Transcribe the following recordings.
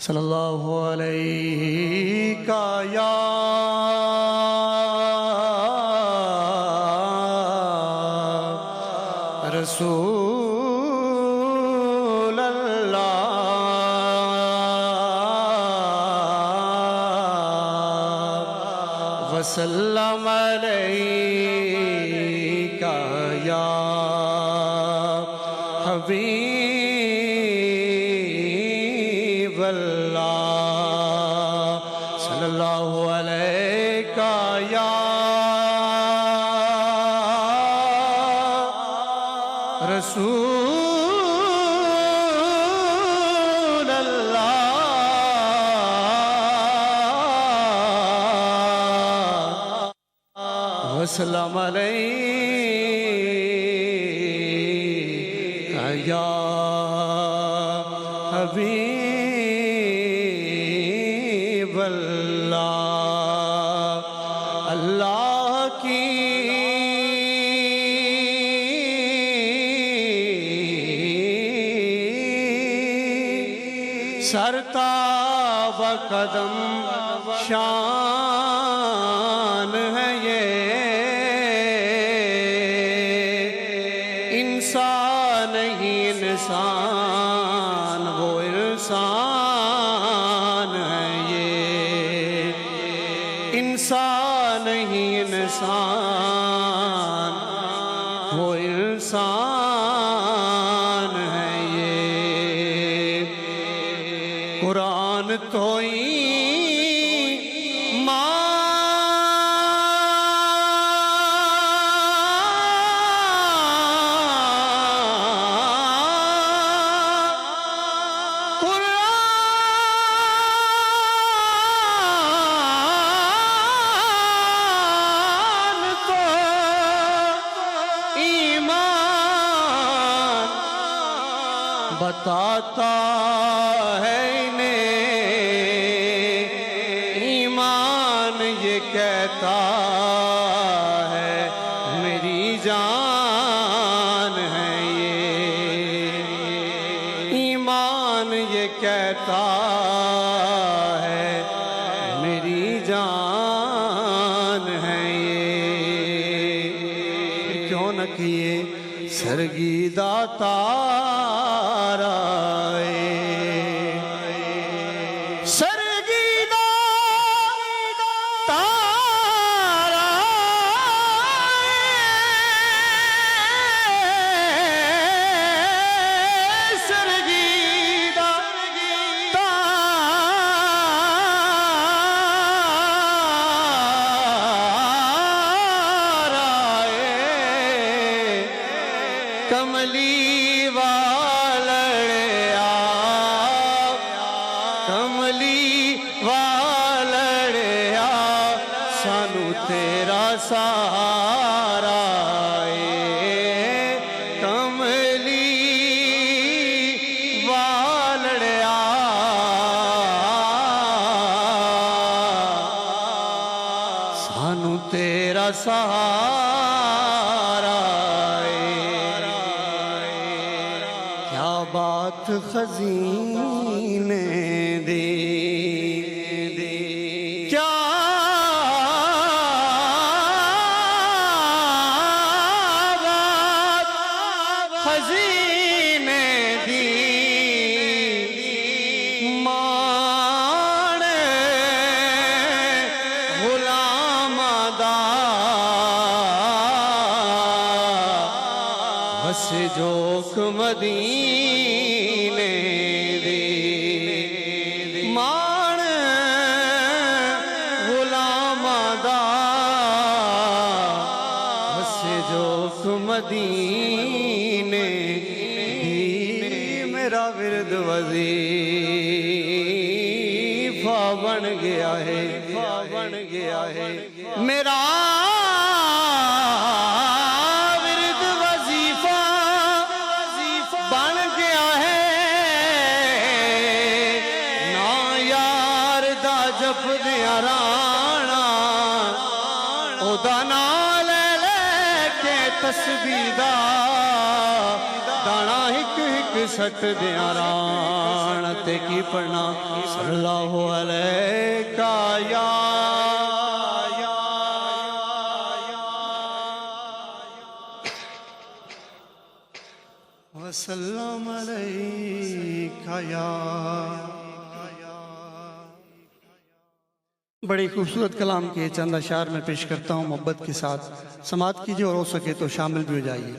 صلی اللہ علیہ یا رسول اللہ وسلم علیک یا حبیب اللہ صلی اللہ علیہ یا رسول اللہ وسلم علیک یا حبیب اللہ اللہ کی سرتاب قدم شان ہے یہ انسان ہی انسان وہ انسان ہے یہ انسان ہی انسان وہ انسان ہے یہ قرآن تو بتاتا ہے انہیں ایمان یہ کہتا ہے میری جان ہے یہ ایمان یہ کہتا ہے میری جان ہے یہ کیوں نہ کیے سرگیدہ تارا سرگیدہ تارا سرگیدہ کملی والڑیا کملی والڑیا سانو تیرا سہارا کملی والڑیا سانو تیرا سہارا بات خزینے دے کیا بات خزینے دی مان غلام دا بس جوک مدینے مان غلام دا بس جوک مدینے میرا ورد وظیفہ بن گیا ہے میرا ورد وظیفہ بن گیا ہے نا یار دا جپ دیا رانا او دا نام لے لے کے تسبیح دا دانا ہک ہک سٹ دیاں ران تے کی پڑھنا صلی اللہ علیہ یا وسلم علیکہ یا بڑی خوبصورت کلام کے چند اشعار میں پیش کرتا ہوں محبت کے ساتھ سماعت کیجئے اور ہو سکے تو شامل بھی ہو جائیے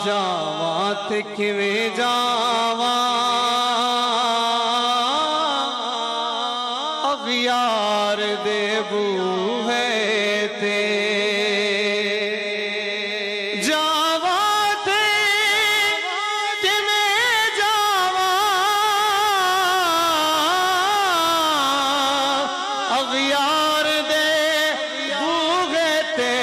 جاواں تے کیویں جاواں اغیار دے بوہے تے جاواں تے کیویں جاواں اغیار دے بوہے تے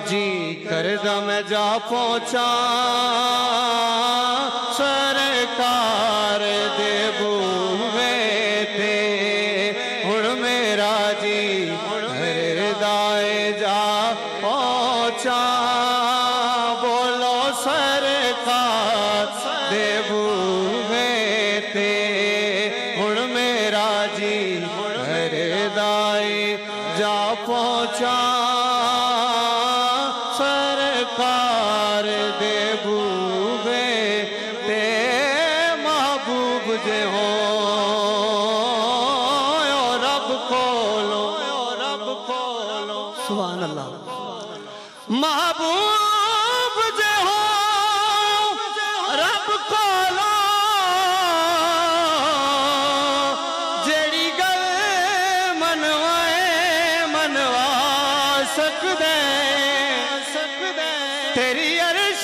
جی کردہ میں جا پہنچا سرکار دے بوہے تے ہن میرا جی ہردائے جا پہنچا بولو سرکار دے بوہے تے ہن میرا جی ہردائے جا پہنچا سرکار دے بوہے تے محبوب جے ہو رب کولو سبحان اللہ محبوب جے ہو رب کولو جیڑی گل منوا سکدے تیری عرش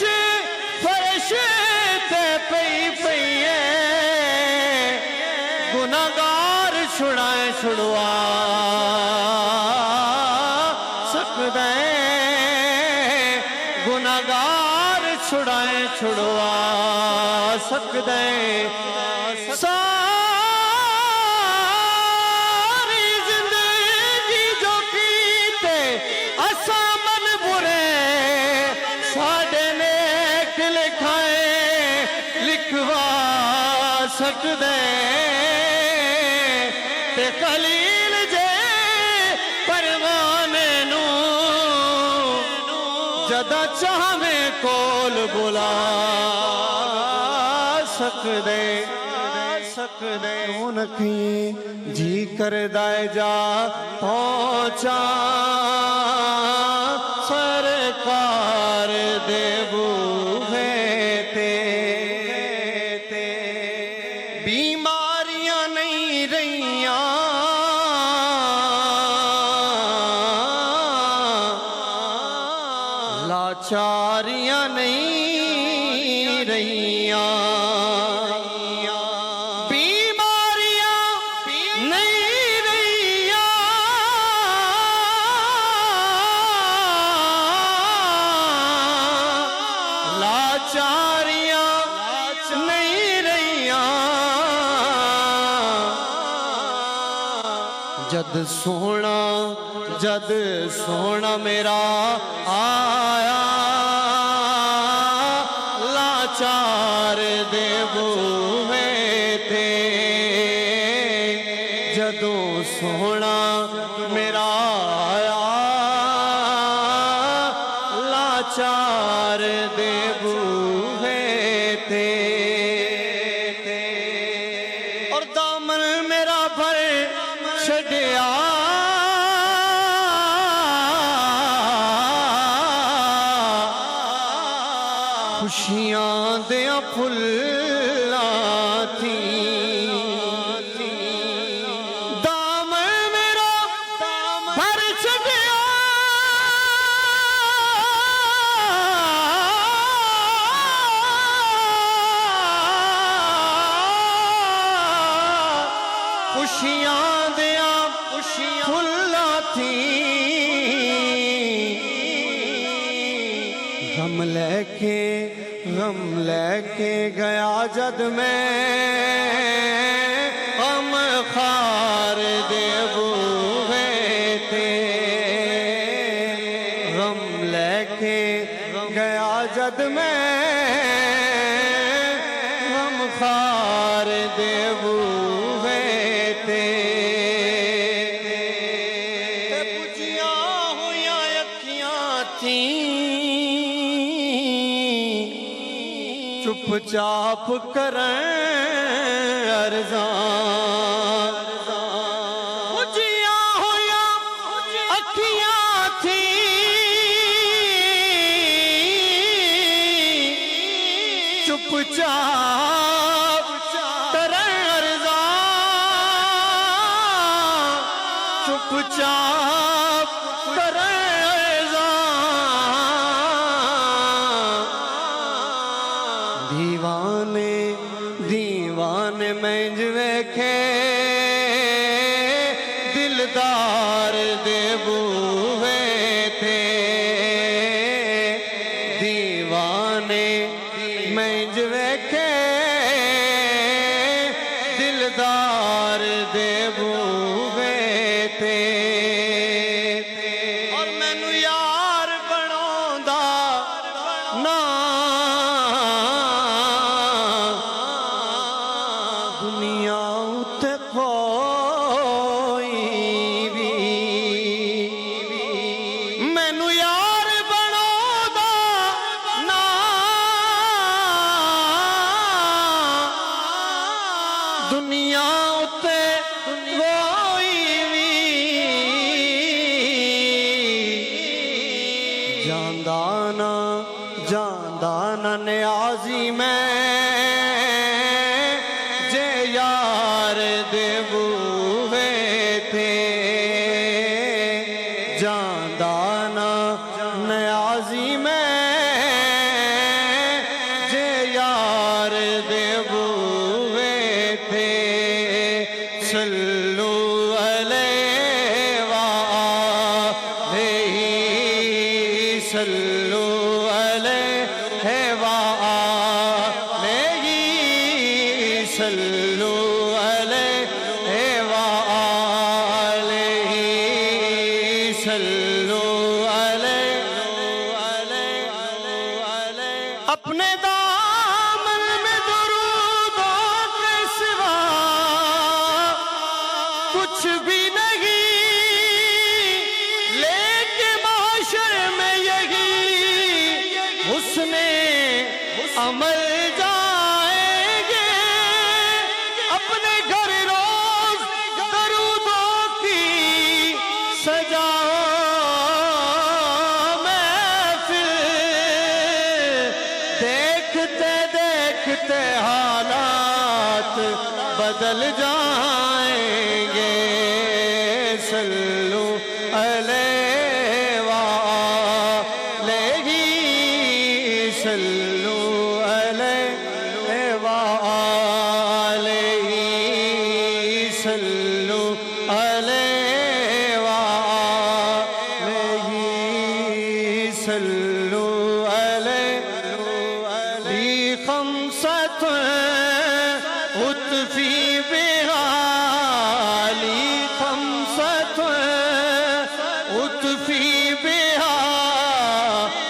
فرش تے پئی پئیے گناہگار چھڑوا سکدے گناہگار چھڑوا سکدے ساری زندگی جو کیتے اساں من برے ساڑے نیک لکھائے لکھوا سکدے تے خلیل جے پروانے نو جدا چاہویں کول بلا سکدے انکی جی کردائے جا پہنچا سرکار دے بوہے تے بیماریاں نہیں رہیاں لاچاریاں نہیں رہیاں جد سونا میرا آیا لاچار دے بوہے تے جدوں سونا میرا آیا لاچار دے بوہے تے اور دامن میرا بھر چھڈیا خوشیاں دیاں پھلاں تھیں دامن میرا بھر چھڈیا خوشیاں دیاں پھلاں تھیں غم لے کے گیا جد میں غم خار دے بوہے تے غم لے کے گیا جد میں غم خار دے بوہے تے بجھیاں ہویاں اکھیاں تھیں چپ چاپ کریں ارزاں بجھیاں ہویاں اکھیاں تھیں چپ چاپ کریں ارزاں چپ چاپ کریں دیوانے منج ویکھے دلدار دے بوہے تے دیوانے منج ویکھے دلدار دے بوہے تے اور مینوں یار بناوندا نا دنیا اُتے کوئی بھی مینوں یار بناوندا نا دنیا اُتے کوئی بھی جاندا نا نیازی میں یار دے بوہے تے جاندا نا نیازی میں جے یار دے بوہے تے صلو علیہ وآلہ صلو علیہ وآلہ صلو علیہ وآلہ صلو علیہ اپنے دامن میں درودوں کے سوا کچھ بھی نہیں لیکن معاشر میں یہی حسن عمل جائیں گے اپنے گھر روز درودوں کی سجاؤ محفل دیکھتے دیکھتے حالات بدل جائیں گے صلو علیہ وآلہ صلو علیہ وآلہ صلو علیہ وآلہ صلو علیہ لی خمسۃ اطفی بہا لی خمسۃ اطفی بہا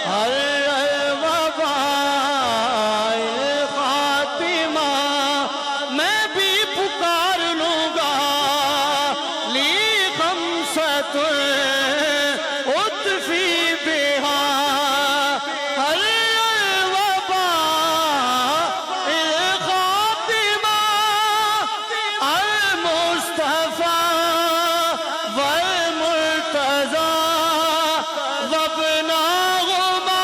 ہر اطفی بہا ہر الوباء الخاتمہ المصطفیٰ والمرتضیٰ وابناہما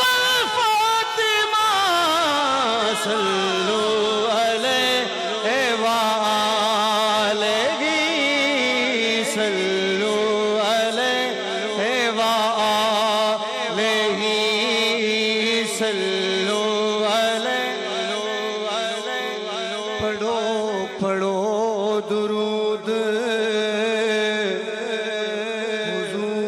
والفاطمہ صلو علیہ وآلہ صلو علیہ وآلہ صلو علیہ پڑھو پڑھو درود حضور